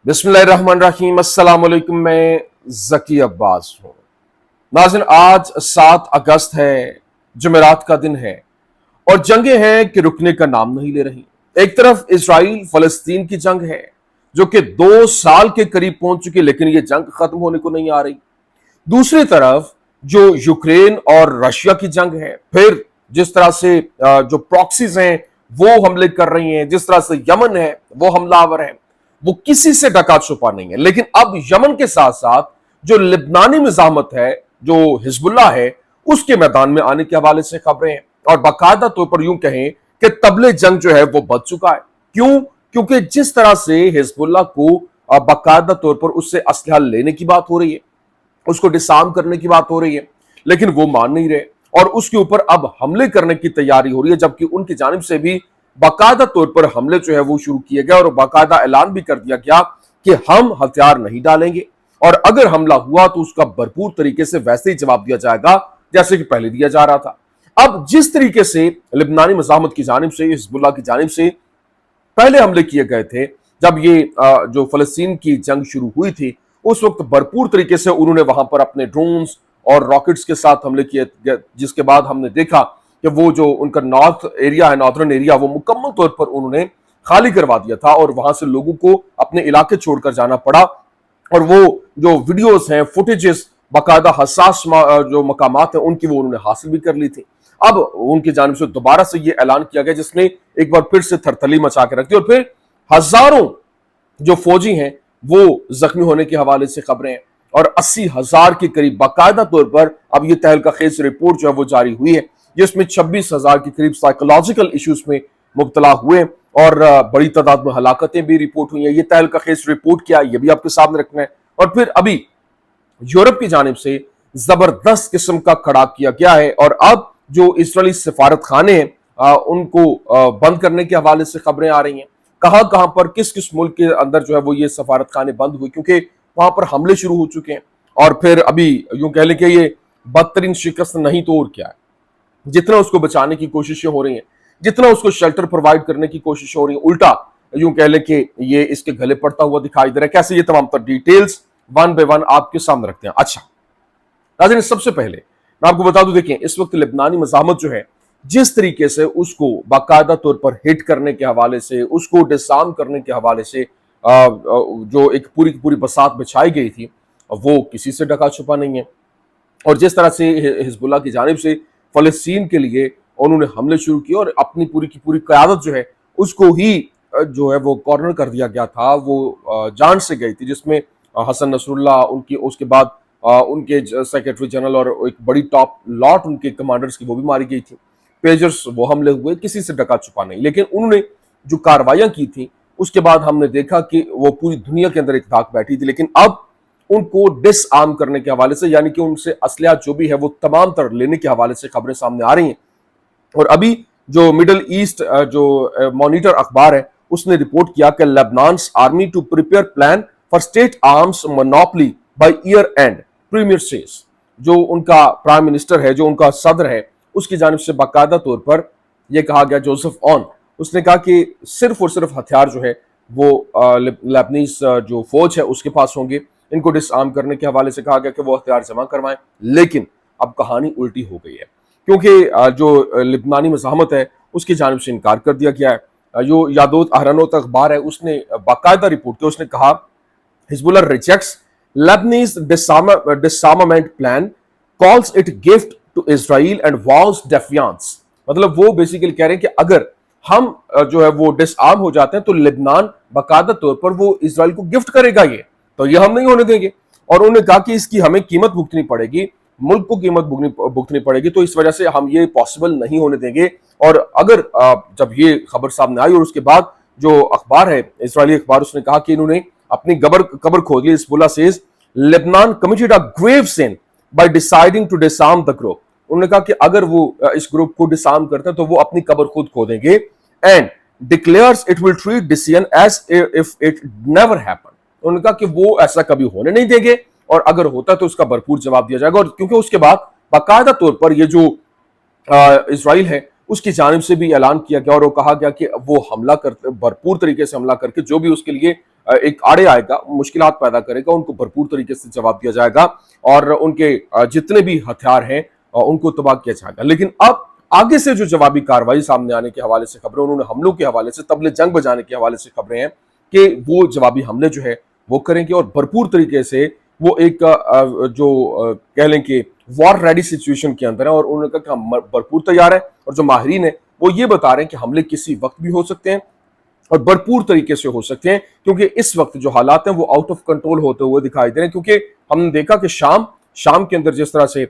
बिस्मिल्लाहिर्रहमानिर्रहीम। अस्सलाम वालेकुम। मैं ज़की अब्बास हूँ। नाज़रीन, आज 7 अगस्त है, जुमेरात का दिन है और जंगें हैं कि रुकने का नाम नहीं ले रही। एक तरफ इसराइल फलस्तीन की जंग है जो कि 2 साल के करीब पहुंच चुकी, लेकिन ये जंग खत्म होने को नहीं आ रही। दूसरी तरफ जो यूक्रेन और रशिया की जंग है, फिर जिस तरह से जो प्रॉक्सीज हैं वो हमले कर रही हैं, जिस तरह से यमन है वो हमलावर है, वो किसी से ढका छुपा नहीं है। लेकिन अब यमन के साथ साथ जो लिबनानी मुजामत है, जो हिजबुल्लाह है, उसके मैदान में आने के हवाले से खबरें हैं और बाकायदा तौर पर यूं कहें कि तबले जंग जो है वो बच चुका है। क्यों? क्योंकि जिस तरह से हिजबुल्लाह को बाकायदा तौर पर उससे असलहा लेने की बात हो रही है, उसको डिसआर्म करने की बात हो रही है, लेकिन वो मान नहीं रहे और उसके ऊपर अब हमले करने की तैयारी हो रही है, जबकि उनकी जानिब से भी बाकायदा तौर पर हमले जो है वो शुरू किए गए और बाकायदा ऐलान भी कर दिया गया कि हम हथियार नहीं डालेंगे और अगर हमला हुआ तो उसका भरपूर तरीके से वैसे ही जवाब दिया जाएगा जैसे कि पहले दिया जा रहा था। अब जिस तरीके से लिबनानी मज़ाहमत की जानिब से, हिजबुल्लाह की जानिब से पहले हमले किए गए थे, जब ये जो फलस्तीन की जंग शुरू हुई थी, उस वक्त भरपूर तरीके से उन्होंने वहां पर अपने ड्रोन्स और रॉकेट्स के साथ हमले किए, जिसके बाद हमने देखा कि वो जो उनका नॉर्थ एरिया है, नॉर्दर्न एरिया, वो मुकम्मल तौर पर उन्होंने खाली करवा दिया था और वहां से लोगों को अपने इलाके छोड़कर जाना पड़ा। और वो जो वीडियोस हैं, फुटेजेस, बाकायदा हसास जो मकामात हैं उनकी वो उन्होंने हासिल भी कर ली थी। अब उनकी जानिब से दोबारा से ये ऐलान किया गया जिसने एक बार फिर से थरथली मचा के रख दी और फिर हजारों जो फौजी हैं वो जख्मी होने के हवाले से खबरें हैं और 80,000 के करीब बाकायदा तौर पर अब ये तहलका खेज रिपोर्ट जो है वो जारी हुई है, जिसमें 26,000 के करीब साइकोलॉजिकल इश्यूज में मुब्तला हुए और बड़ी तादाद में हलाकतें भी रिपोर्ट हुई हैं। ये तहलका खेज रिपोर्ट क्या है ये भी आपके सामने रखना है। और फिर अभी यूरोप की जानिब से जबरदस्त किस्म का खड़ा किया गया है और अब जो इसराइली सफारत खाने हैं उनको बंद करने के हवाले से खबरें आ रही हैं। कहां कहां पर किस किस मुल्क के अंदर जो है वो ये सफारत खाने बंद हुए, क्योंकि वहां पर हमले शुरू हो चुके हैं। और फिर अभी यूं कह लें कि ये बदतरीन शिकस्त नहीं तो और क्या है। जितना उसको बचाने की कोशिशें हो रही हैं, जितना उसको शेल्टर प्रोवाइड करने की कोशिश हो रही है, उल्टा यूं कह लें कि ये इसके गले पड़ता हुआ दिखाई दे रहा है। कैसे, ये तमाम तर डिटेल्स वन बाय वन आपके सामने रखते हैं। अच्छा नाज़रीन, सबसे पहले मैं आपको बता दूं, देखिए इस वक्त लिबनानी मज़ाहमत जो है, जिस तरीके से उसको बाकायदा तौर पर हिट करने के हवाले से, उसको डिसआर्म करने के हवाले से जो एक पूरी की पूरी बसात बिछाई गई थी, वो किसी से ढका छुपा नहीं है। और जिस तरह से हिजबुल्लाह की जानिब से फलस्तीन के लिए उन्होंने हमले शुरू किए और अपनी पूरी की पूरी क़यादत जो है उसको ही जो है वो कॉर्नर कर दिया गया था, वो जान से गई थी, जिसमें हसन नसरुल्लाह, उनकी उसके बाद उनके सेक्रेटरी जनरल और एक बड़ी टॉप लॉट उनके कमांडर्स की वो भी मारी गई थी। पेजर्स वो हमले हुए, किसी से ढका छुपा नहीं। लेकिन उन्होंने जो कार्रवाइयां की थी उसके बाद हमने देखा कि वो पूरी दुनिया के अंदर एक धाक बैठी थी। लेकिन अब उनको डिसआर्म करने के हवाले से, यानी कि उनसे असलिया जो भी है वो तमाम तर लेने के हवाले से खबरें सामने आ रही हैं। और अभी जो मिडल ईस्ट जो मॉनिटर अखबार है उसने रिपोर्ट किया कि Lebanon's army to prepare plan for state arms monopoly by year end, premier says. जो उनका प्राइम मिनिस्टर है, जो उनका सदर है, उसकी जानिब से बाकायदा तौर पर यह कहा गया, जोसेफ ऑन, उसने कहा कि सिर्फ और सिर्फ हथियार जो है वो लेबनीज जो फौज है उसके पास होंगे। इनको डिसआर्म करने के हवाले से कहा गया कि वो हथियार जमा करवाएं। लेकिन अब कहानी उल्टी हो गई है, क्योंकि जो लिबनानी मज़ाहमत है उसकी जानिब से इनकार कर दिया गया है। जो यादोत अहरानोत अखबार है उसने बाकायदा रिपोर्ट किया, उसने कहा Hezbollah rejects Lebanese disarmament plan, calls it gift to Israel and vows defiance। मतलब वो बेसिकली कह रहे हैं कि अगर हम जो है वो डिसआर्म हो जाते हैं तो लेबनान बाकायदा तौर पर वो इजराइल को गिफ्ट करेगा, ये तो ये हम नहीं होने देंगे। और उन्होंने कहा कि इसकी हमें कीमत भुगतनी पड़ेगी, मुल्क को कीमत भुगतनी पड़ेगी, तो इस वजह से हम ये पॉसिबल नहीं होने देंगे। और अगर जब ये खबर सामने आई और उसके बाद जो अखबार है, इजरायली अखबार, उसने कहा कि इन्होंने अपनी कबर खोद ली। Hezbollah says Lebanon committed a grave sin by deciding to disarm the group. उन्होंने कहा कि अगर वो इस ग्रुप को डिसआर्म करते हैं तो वो अपनी कबर खुद खोदेंगे। And declares it will treat decision as if it never happened. उन्होंने कहा कि वो ऐसा कभी होने नहीं देंगे और अगर होता तो उसका भरपूर जवाब दिया जाएगा। और क्योंकि उसके बाद बाकायदा तौर पर ये जो इसराइल है उसकी जानिब से भी ऐलान किया गया और वो कहा गया कि वो हमला करते, भरपूर तरीके से हमला करके जो भी उसके लिए ایک आड़े आएगा, मुश्किलात पैदा करेगा, उनको भरपूर तरीके से जवाब दिया जाएगा और उनके जितने भी हथियार हैं उनको तबाह किया जाएगा। लेकिन अब आगे से जो जवाबी कार्रवाई सामने आने के हवाले से खबरें, उन्होंने हमलों के हवाले से, तबले जंग बजाने के हवाले से खबरें हैं कि वो जवाबी हमले जो है वो करेंगे और भरपूर तरीके से वो एक जो कह लें कि वॉर रेडी सिचुएशन के अंदर है। और उन्होंने कहा कि हम भरपूर तैयार हैं, और जो माहिरीन है वो ये बता रहे हैं कि हमले किसी वक्त भी हो सकते हैं और भरपूर तरीके से हो सकते हैं, क्योंकि इस वक्त जो हालात हैं वो आउट ऑफ कंट्रोल होते हुए दिखाई दे रहे हैं। क्योंकि हमने देखा कि शाम के अंदर जिस तरह से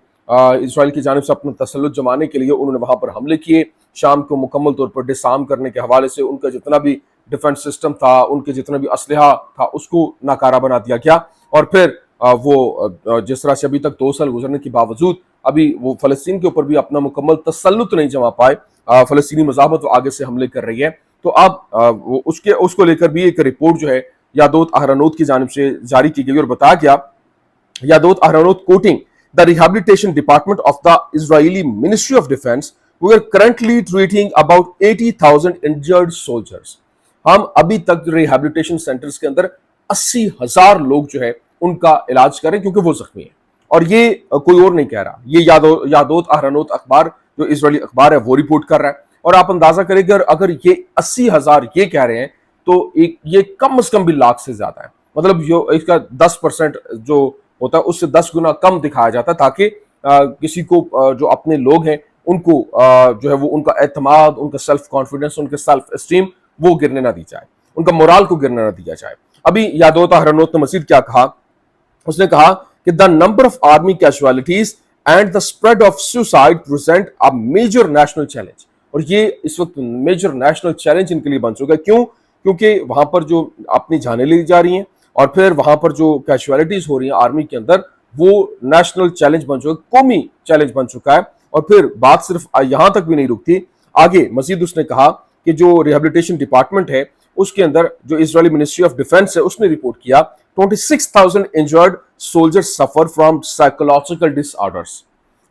इसराइल की जानिब से अपना तसल्लुत जमाने के लिए उन्होंने वहां पर हमले किए, शाम को मुकम्मल तौर पर डिसआर्म करने के हवाले से उनका जितना भी डिफेंस सिस्टम था, उनके जितना भी असलहा था, उसको नाकारा बना दिया गया। और फिर वो जिस तरह से अभी तक 2 साल गुजरने के बावजूद अभी वो फलस्तीन के ऊपर भी अपना मुकम्मल तसल्लुत नहीं जमा पाए, फलस्तीनी मज़ाहमत आगे से हमले कर रही है। तो अब वो उसको लेकर भी एक रिपोर्ट जो है यादोत अहरोनोत की जानिब से जारी की गई और बताया गया, Yedioth Ahronoth quoting the rehabilitation department of the Israeli ministry of defence, we are currently treating about 80,000 injured soldiers. हम अभी तक रिहैबिलिटेशन सेंटर्स के अंदर 80,000 लोग जो है उनका इलाज करें क्योंकि वो जख्मी है। और ये कोई और नहीं कह रहा, ये यादोत अहरोनोत अखबार जो इजरायली अखबार है वो रिपोर्ट कर रहा है। और आप अंदाजा करें कि अगर ये 80,000 ये कह रहे हैं तो ये कम से कम भी लाख से ज्यादा है। मतलब जो इसका 10% जो होता है उससे 10 गुना कम दिखाया जाता है, ताकि किसी को जो अपने लोग हैं उनको जो है वो उनका एतमाद, उनका सेल्फ कॉन्फिडेंस, उनके सेल्फ एस्टीम वो गिरने ना दी जाए, उनका मोराल को गिरने ना दिया जाए। अभी यादोत अहरोनोत ने मजीद क्या कहा, उसने कहा कि the number of army casualties and the spread of suicide present a major national challenge. और ये इस वक्त मेजर नेशनल चैलेंज इनके लिए बन चुका है। क्यों? क्योंकि वहां पर जो अपनी जानें ली जा रही हैं और फिर वहां पर जो कैजुअलिटीज हो रही हैं आर्मी के अंदर, वो नेशनल चैलेंज बन चुका है, कौमी चैलेंज बन चुका है। और फिर बात सिर्फ यहां तक भी नहीं रुकती, आगे मजीद उसने कहा कि जो रिहेबिलिटेशन डिपार्टमेंट है उसके अंदर जो इजरायली मिनिस्ट्री ऑफ डिफेंस है उसने रिपोर्ट किया 26,000 injured soldiers suffer from psychological disorders.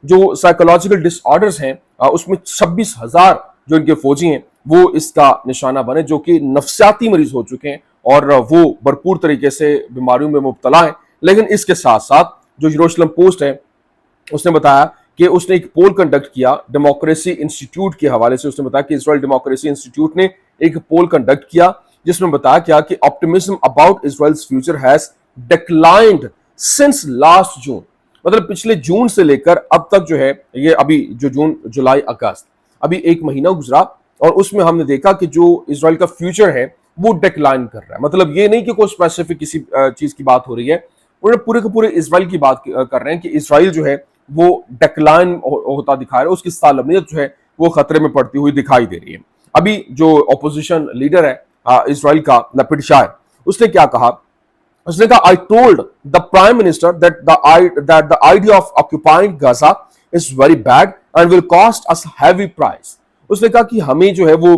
जो साइकोलॉजिकल डिसऑर्डर्स हैं उसमें 26,000 जो इनके फौजी हैं वो इसका निशाना बने, जो कि नफ्सियाती मरीज हो चुके हैं और वो भरपूर तरीके से बीमारियों में मुब्तला हैं। लेकिन इसके साथ साथ जो यरूशलेम पोस्ट है उसने बताया कि उसने एक पोल कंडक्ट किया डेमोक्रेसी इंस्टीट्यूट के हवाले से। उसने बताया कि इजराइल डेमोक्रेसी इंस्टीट्यूट ने एक पोल कंडक्ट किया जिसमें बताया क्या कि optimism about Israel's future has declined since last June. मतलब पिछले जून से लेकर अब तक जो है, ये अभी जो जून जुलाई अगस्त अभी 1 महीना गुजरा और उसमें हमने देखा कि जो इजराइल का फ्यूचर है वो डिक्लाइन कर रहा है। मतलब ये नहीं कि कोई स्पेसिफिक किसी चीज की बात हो रही है, उन्होंने पूरे के पूरे इजराइल की बात कर रहे हैं कि इजराइल जो है वो डिक्लाइन होता दिखा रहा है, उसकी सालमियत जो है वो खतरे में पड़ती हुई दिखाई दे रही है। अभी जो ऑपोजिशन लीडर है इजराइल का लपिड शायर, उसने क्या कहा, उसने कहा I told the prime minister that the idea of occupying Gaza is very bad and will cost us heavy price. उसने कहा कि हमें जो है वो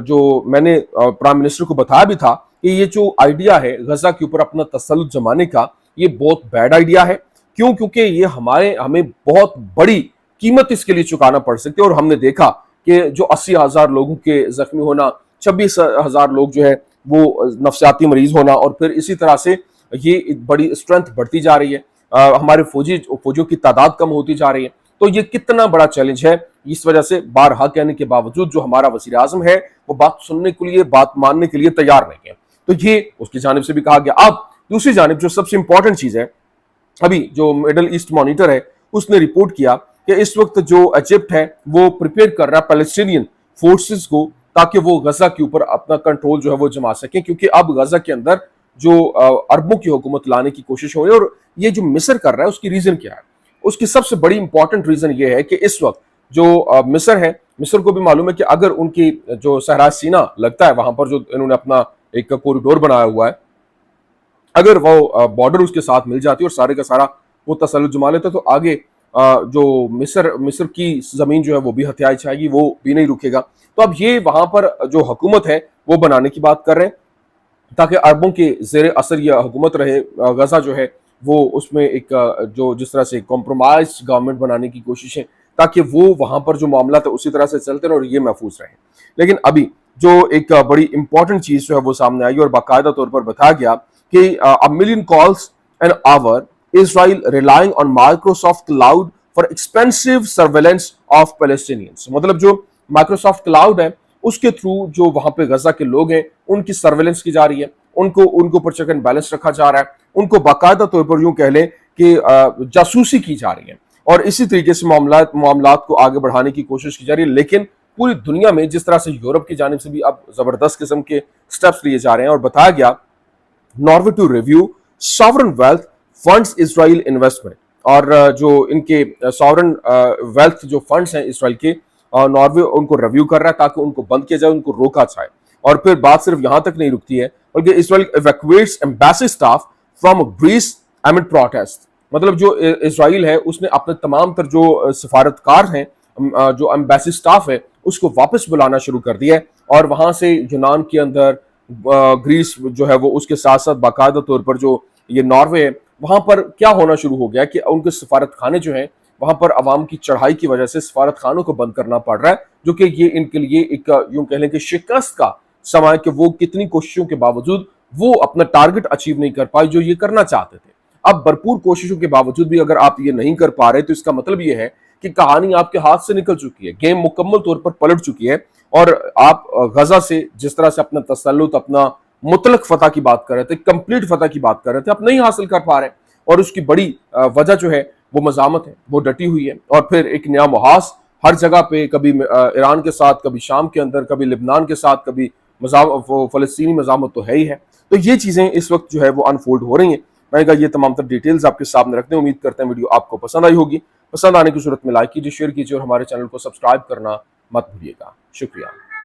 जो मैंने प्राइम मिनिस्टर को बताया भी था कि ये जो आइडिया है गजा के ऊपर अपना तसल्लुत जमाने का, ये बहुत बैड आइडिया है। क्यों? क्योंकि ये हमें बहुत बड़ी कीमत इसके लिए चुकाना पड़ सकती है। और हमने देखा कि जो 80,000 लोगों के जख्मी होना, 26,000 लोग जो है वो नफ्सियाती मरीज होना, और फिर इसी तरह से ये बड़ी स्ट्रेंथ बढ़ती जा रही है, हमारे फौजियों की तादाद कम होती जा रही है। तो ये कितना बड़ा चैलेंज है। इस वजह से बारहा कहने के बावजूद जो हमारा वज़ीर आज़म है वो बात सुनने के लिए, बात मानने के लिए तैयार नहीं है। तो ये उसकी जानिब से भी कहा गया। अब दूसरी जानिब जो सबसे इंपॉर्टेंट चीज है, अभी जो मिडल ईस्ट मॉनिटर है उसने रिपोर्ट किया कि इस वक्त जो इजिप्ट है वो प्रिपेयर कर रहा है पैलेस्टीनियन फोर्सेस को, ताकि वो गजा के ऊपर अपना कंट्रोल जो है वो जमा सके। क्योंकि अब गजा के अंदर जो अरबों की हुकूमत लाने की कोशिश हो रही है, और ये जो मिस्र कर रहा है उसकी रीजन क्या है? उसकी सबसे बड़ी इंपॉर्टेंट रीजन ये है कि इस वक्त जो मिस्र है, मिस्र को भी मालूम है कि अगर उनकी जो सहरा सीना लगता है वहां पर जो इन्होंने अपना एक कॉरिडोर बनाया हुआ है, अगर वो बॉर्डर उसके साथ मिल जाती और सारे का सारा वो तसल्लुत जमा लेता, तो आगे जो मिस्र की जमीन जो है वो भी हथियाई जाएगी, वो भी नहीं रुकेगा। तो अब ये वहां पर जो हुकूमत है वो बनाने की बात कर रहे हैं ताकि अरबों के जेर असर यह हुकूमत रहे। गजा जो है वो उसमें एक जो जिस तरह से कॉम्प्रोमाइज गवर्नमेंट बनाने की कोशिशें تاکہ وہ وہاں پر جو معاملات ہے اسی طرح سے چلتے رہیں اور یہ محفوظ رہیں. لیکن ابھی جو ایک بڑی امپورٹنٹ چیز جو ہے وہ سامنے آئی اور باقاعدہ طور پر بتایا گیا کہ a million calls an hour Israel relying on Microsoft Cloud for expensive surveillance of Palestinians. مطلب جو Microsoft Cloud ہے اس کے تھرو جو وہاں پہ غزہ کے لوگ ہیں ان کی سرویلنس کی جا رہی ہے, ان کو اوپر چیک اینڈ بیلنس رکھا جا رہا ہے, ان کو باقاعدہ طور پر یوں کہہ لیں کہ جاسوسی کی جا رہی ہے, اور اسی طریقے سے معاملات کو آگے بڑھانے کی کوشش کی جا رہی ہے. لیکن پوری دنیا میں جس طرح سے یورپ کی جانب سے بھی اب زبردست قسم کے سٹیپس لیے جا رہے ہیں, اور بتایا گیا Norway to review sovereign wealth funds Israel investment, اور جو ان کے ساورن ویلتھ جو فنڈز ہیں اسرائیل کے, ناروے ان کو ریویو کر رہا ہے تاکہ ان کو بند کیا جائے, ان کو روکا جائے. اور پھر بات صرف یہاں تک نہیں رکتی ہے بلکہ Israel evacuates embassy staff from Greece amid protest. مطلب جو اسرائیل ہے اس نے اپنے تمام تر جو سفارتکار ہیں, جو ایمبیسی سٹاف ہے, اس کو واپس بلانا شروع کر دیا ہے, اور وہاں سے یونان کے اندر گریس جو ہے وہ اس کے ساتھ ساتھ باقاعدہ طور پر جو یہ ناروے ہے وہاں پر کیا ہونا شروع ہو گیا کہ ان کے سفارت خانے جو ہیں وہاں پر عوام کی چڑھائی کی وجہ سے سفارت خانوں کو بند کرنا پڑ رہا ہے, جو کہ یہ ان کے لیے ایک یوں کہہ لیں کہ شکست کا سما ہے کہ وہ کتنی کوششوں کے باوجود وہ اپنا ٹارگٹ اچیو نہیں کر پائے جو یہ کرنا چاہتے تھے. اب بھرپور کوششوں کے باوجود بھی اگر آپ یہ نہیں کر پا رہے تو اس کا مطلب یہ ہے کہ کہانی آپ کے ہاتھ سے نکل چکی ہے, گیم مکمل طور پر پلٹ چکی ہے, اور آپ غزہ سے جس طرح سے اپنا تسلط, اپنا مطلق فتح کی بات کر رہے تھے, کمپلیٹ فتح کی بات کر رہے تھے, آپ نہیں حاصل کر پا رہے, اور اس کی بڑی وجہ جو ہے وہ مزاحمت ہے, وہ ڈٹی ہوئی ہے. اور پھر ایک نیا محاذ ہر جگہ پہ, کبھی ایران کے ساتھ, کبھی شام کے اندر, کبھی لبنان کے ساتھ, کبھی فلسطینی مزاحمت تو ہے ہی ہے. تو یہ چیزیں اس وقت جو ہے وہ انفولڈ ہو رہی ہیں. میں نے کہا یہ تمام تر ڈیٹیلز آپ کے سامنے رکھتے ہیں. امید کرتے ہیں ویڈیو آپ کو پسند آئی ہوگی. پسند آنے کی صورت میں لائک کیجیے, شیئر کیجیے, اور ہمارے چینل کو سبسکرائب کرنا مت بھولیے گا. شکریہ.